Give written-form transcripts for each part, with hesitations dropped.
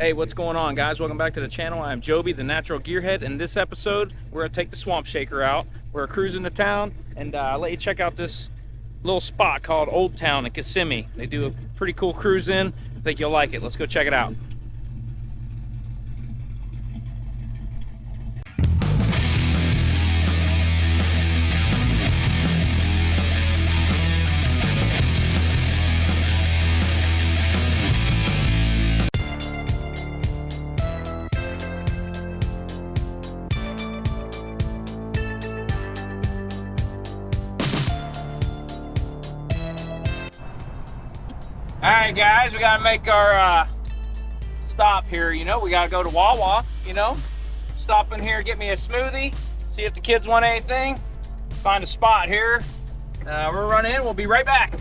Hey, what's going on, guys? Welcome back to the channel. I'm Joby, the Natural Gearhead. In this episode, we're gonna take the Swamp Shaker out. We're cruising to town, and I'll let you check out this little spot called Old Town in Kissimmee. They do a pretty cool cruise in. I think you'll like it. Let's go check it out. All right, guys, we gotta make our stop here. You know, we gotta go to Wawa. You know, stop in here, get me a smoothie, see if the kids want anything. Find a spot here. We'll run in. We'll be right back.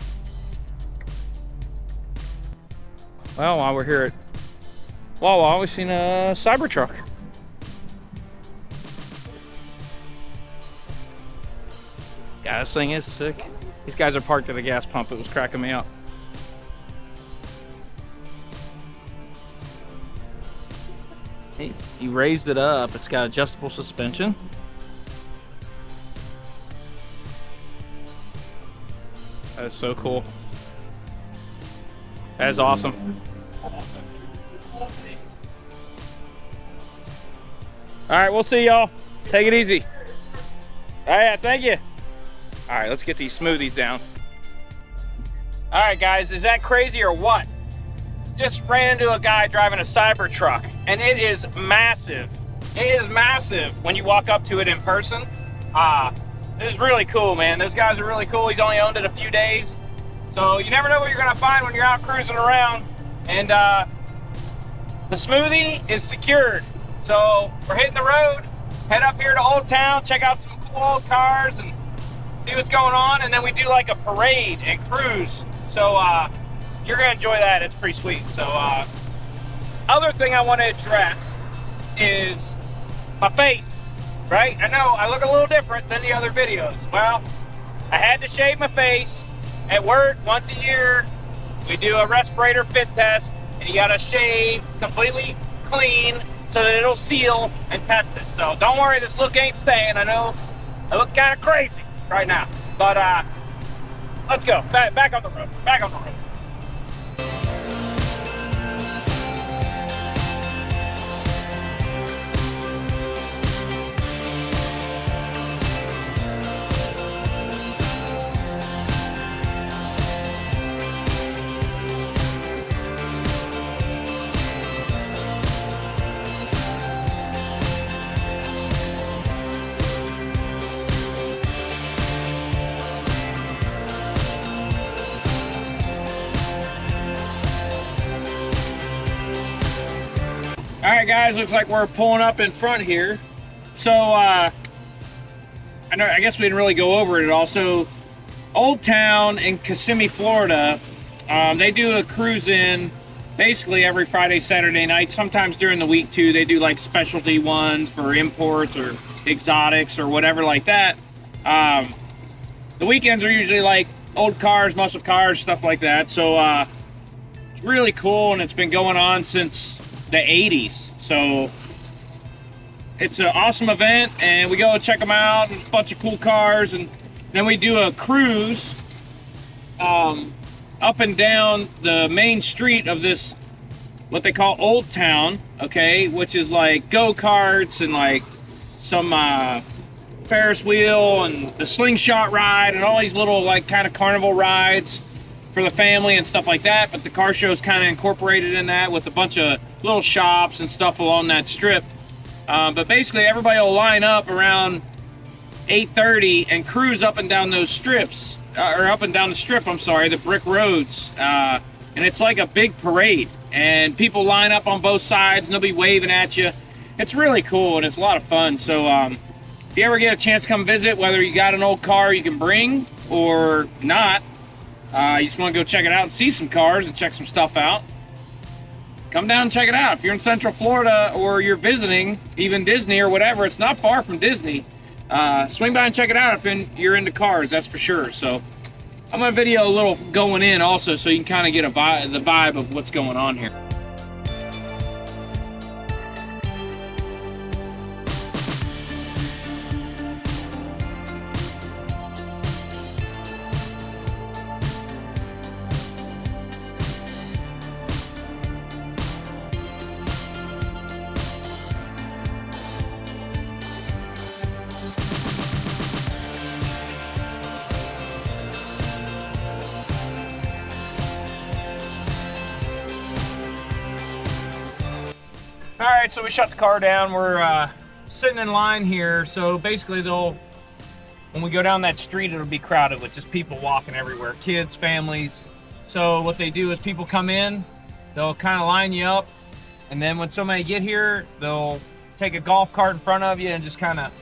Well, while we're here at Wawa, we've seen a Cybertruck. Yeah, this thing is sick. These guys are parked at a gas pump. It was cracking me up. He raised it up. It's got adjustable suspension. That is so cool. That is awesome. All right, we'll see y'all. Take it easy. All right, thank you. All right, let's get these smoothies down. All right, guys, is that crazy or what? Just ran into a guy driving a Cybertruck, and it is massive. It is massive when you walk up to it in person. This is really cool, man. Those guys are really cool. He's only owned it a few days, so you never know what you're gonna find when you're out cruising around. And the smoothie is secured, so we're hitting the road. Head up here to Old Town, check out some cool old cars, and see what's going on. And then we do like a parade and cruise. So you're gonna enjoy that. It's pretty sweet. So other thing I want to address is my face, right? I know I look a little different than the other videos. Well, I had to shave my face at work once a year. We do a respirator fit test, and you gotta shave completely clean so that it'll seal and test it. So don't worry, this look ain't staying. I know I look kind of crazy right now, but let's go back on the road. Back on the road. All right, guys, looks like we're pulling up in front here. So I guess we didn't really go over it at all. So Old Town in Kissimmee, Florida, they do a cruise in basically every Friday, Saturday night. Sometimes during the week too. They do like specialty ones for imports or exotics or whatever like that. The weekends are usually like old cars, muscle cars, stuff like that. So it's really cool, and it's been going on since the 80s. So it's an awesome event, and we go check them out. There's a bunch of cool cars, and then we do a cruise up and down the main street of this, what they call Old Town, okay, which is like go-karts and like some Ferris wheel and the slingshot ride and all these little like kind of carnival rides for the family and stuff like that. But the car show is kind of incorporated in that with a bunch of little shops and stuff along that strip. But basically everybody will line up around 8:30 and cruise up and down those strips, or up and down the strip, I'm sorry, the brick roads. And it's like a big parade, and people line up on both sides and they'll be waving at you. It's really cool, and it's a lot of fun. So if you ever get a chance to come visit, whether you got an old car you can bring or not, you just want to go check it out and see some cars and check some stuff out, come down and check it out. If you're in Central Florida or you're visiting, even Disney or whatever, it's not far from Disney. Swing by and check it out if you're into cars, that's for sure. So I'm gonna video a little going in also, so you can kind of get the vibe of what's going on here. All right, so we shut the car down. We're sitting in line here. So basically when we go down that street, it'll be crowded with just people walking everywhere, kids, families. So what they do is people come in, they'll kind of line you up, and then when somebody get here, they'll take a golf cart in front of you and just kind of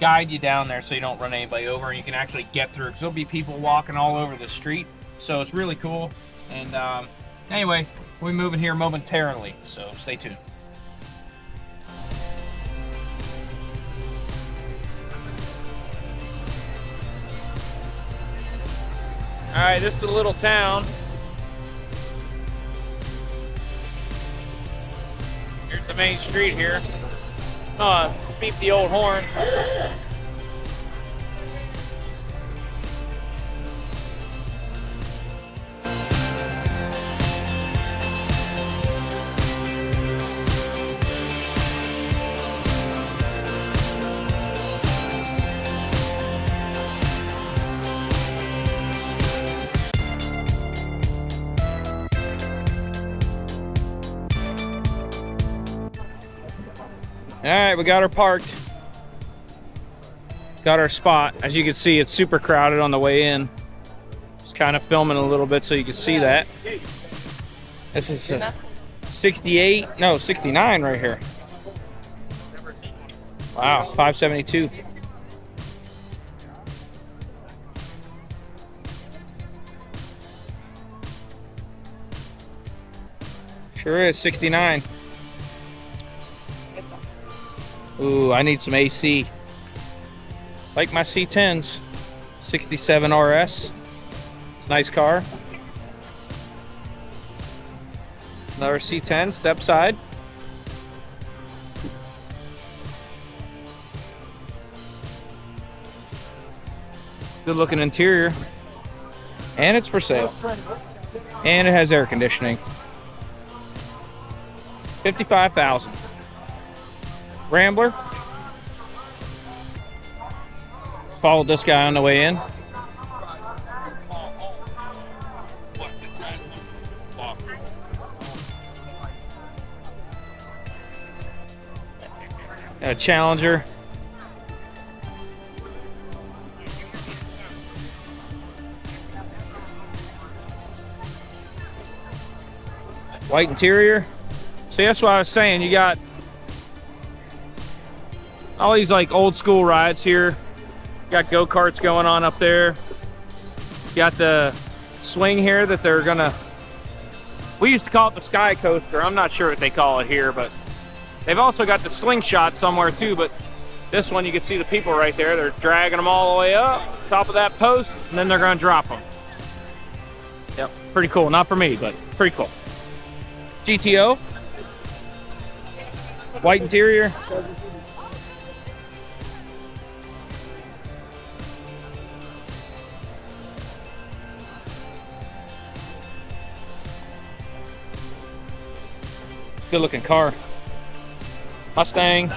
guide you down there so you don't run anybody over, and you can actually get through, because there'll be people walking all over the street. So it's really cool. And anyway, we'll be moving here momentarily, so stay tuned. All right, this is the little town. Here's the main street here. Beep the old horn. All right, we got her parked. Got our spot. As you can see, it's super crowded on the way in. Just kind of filming a little bit so you can see that. This is 68, no, 69 right here. Wow, 572. Sure is, 69. Ooh, I need some AC. Like my C10s. 67 RS. Nice car. Another C10, step side. Good looking interior. And it's for sale. And it has air conditioning. 55,000. Rambler. Followed this guy on the way in. A Challenger. White interior. See, that's what I was saying. You got all these like old school rides here. Got go-karts going on up there. Got the swing here that they're gonna, we used to call it the Sky Coaster. I'm not sure what they call it here, but they've also got the slingshot somewhere too. But this one, you can see the people right there. They're dragging them all the way up, top of that post, and then they're gonna drop them. Yep, pretty cool. Not for me, but pretty cool. GTO. White interior. Good looking car. Mustang.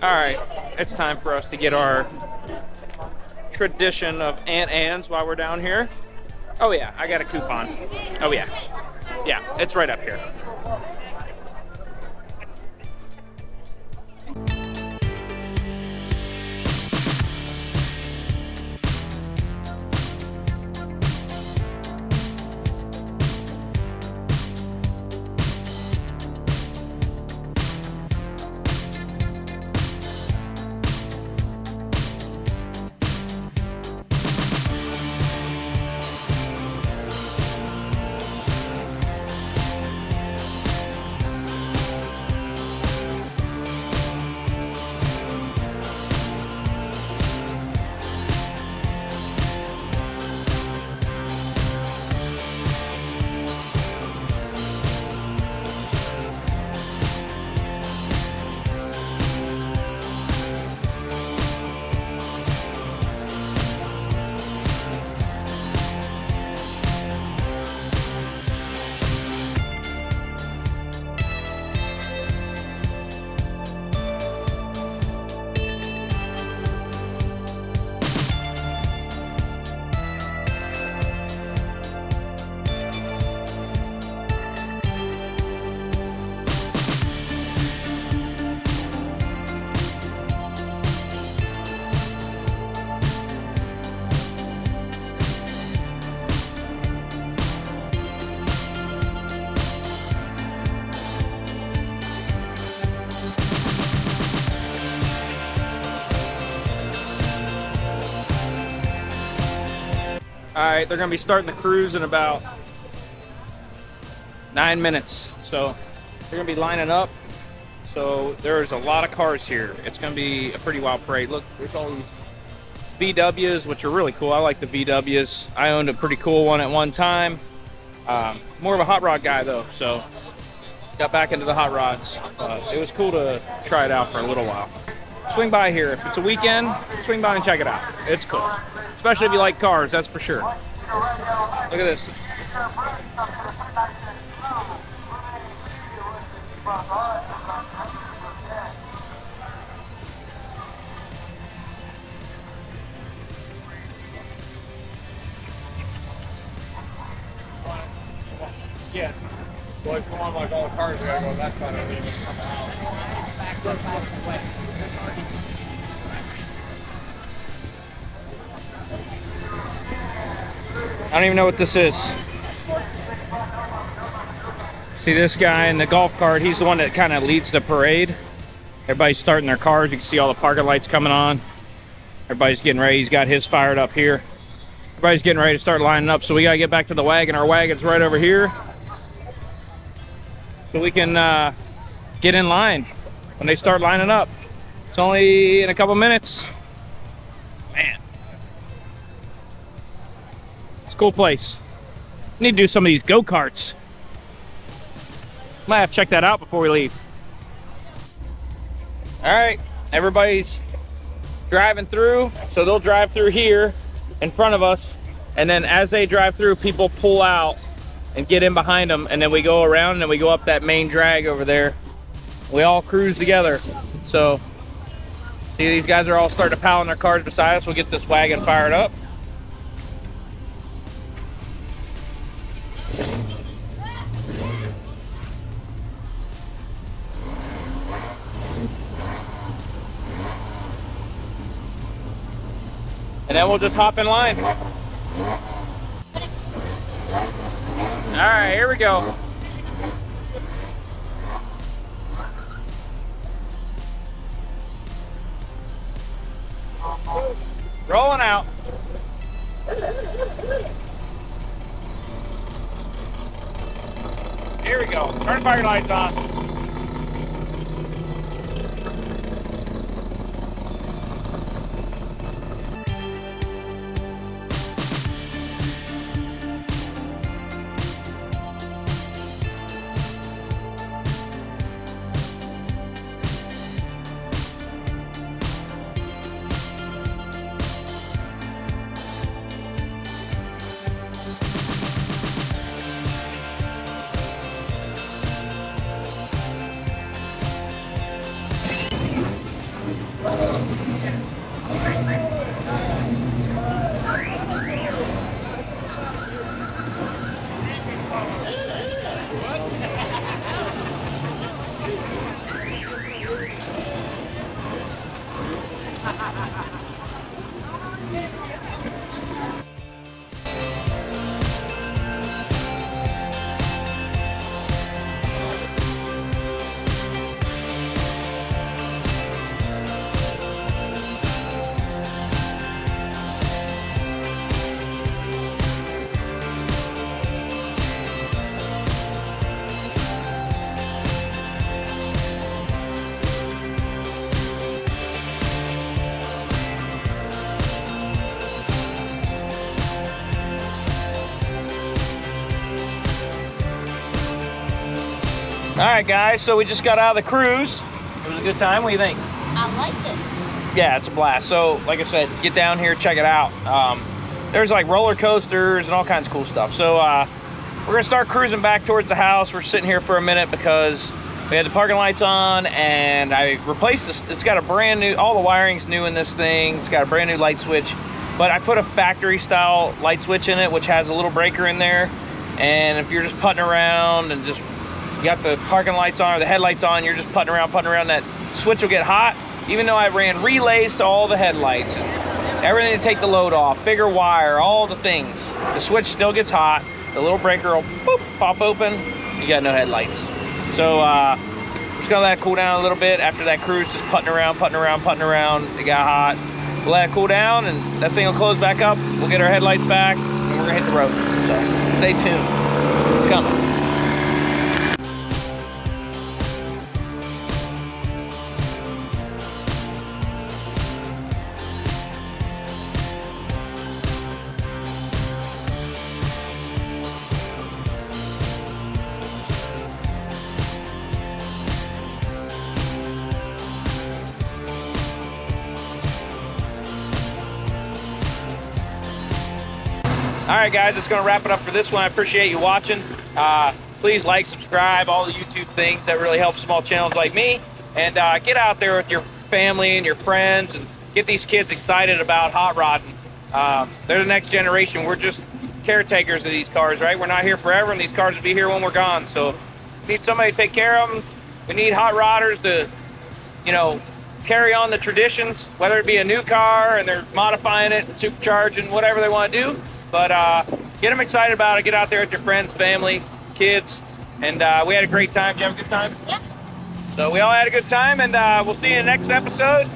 All right, it's time for us to get our tradition of Aunt Anne's while we're down here. Oh yeah, I got a coupon. Oh yeah. Yeah, it's right up here. All right, they're gonna be starting the cruise in about 9 minutes. So they're gonna be lining up. So there's a lot of cars here. It's gonna be a pretty wild parade. Look, there's all these VWs, which are really cool. I like the VWs. I owned a pretty cool one at one time. More of a hot rod guy though, so got back into the hot rods. It was cool to try it out for a little while. Swing by here. If it's a weekend, swing by and check it out. It's cool. Especially if you like cars, that's for sure. Look at this. Yeah. Well, if you want like all the cars, we gotta go that side of it. I don't even know what this is. See this guy in the golf cart, he's the one that kind of leads the parade. Everybody's starting their cars. You can see all the parking lights coming on. Everybody's getting ready. He's got his fired up here. Everybody's getting ready to start lining up, so we gotta get back to the wagon. Our wagon's right over here, so we can get in line when they start lining up. It's only in a couple minutes. Man, it's a cool place. Need to do some of these go-karts. Might have to check that out before we leave. All right, everybody's driving through, so they'll drive through here in front of us, and then as they drive through, people pull out and get in behind them, and then we go around and then we go up that main drag over there. We all cruise together. So see, these guys are all starting to pile in their cars beside us. We'll get this wagon fired up. And then we'll just hop in line. All right, here we go. Rolling out. Here we go. Turn fire lights on. All right, guys, so we just got out of the cruise. It was a good time. What do you think? I liked it. Yeah, it's a blast. So, like I said, get down here, check it out. There's like roller coasters and all kinds of cool stuff. So we're gonna start cruising back towards the house. We're sitting here for a minute because we had the parking lights on, and I replaced this. It's got a brand new, all the wiring's new in this thing. It's got a brand new light switch, but I put a factory style light switch in it, which has a little breaker in there. And if you're just putting around and just you got the parking lights on or the headlights on, you're just putting around, that switch will get hot. Even though I ran relays to all the headlights and everything to take the load off, bigger wire, all the things, the switch still gets hot. The little breaker will boop, pop open. You got no headlights. So just gonna let it cool down a little bit. After that cruise, just putting around. It got hot. We'll let it cool down, and that thing will close back up. We'll get our headlights back. gonna hit the road. So stay tuned. It's coming. All right, guys, that's going to wrap it up for this one. I appreciate you watching. Please like, subscribe, all the YouTube things. That really helps small channels like me. And get out there with your family and your friends and get these kids excited about hot rodding. They're the next generation. We're just caretakers of these cars, right? We're not here forever, and these cars will be here when we're gone. So we need somebody to take care of them. We need hot rodders to, you know, carry on the traditions, whether it be a new car and they're modifying it and supercharging, whatever they want to do. But get them excited about it. Get out there with your friends, family, kids. And we had a great time. Did you have a good time? Yeah. So we all had a good time, and we'll see you in the next episode.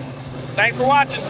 Thanks for watching.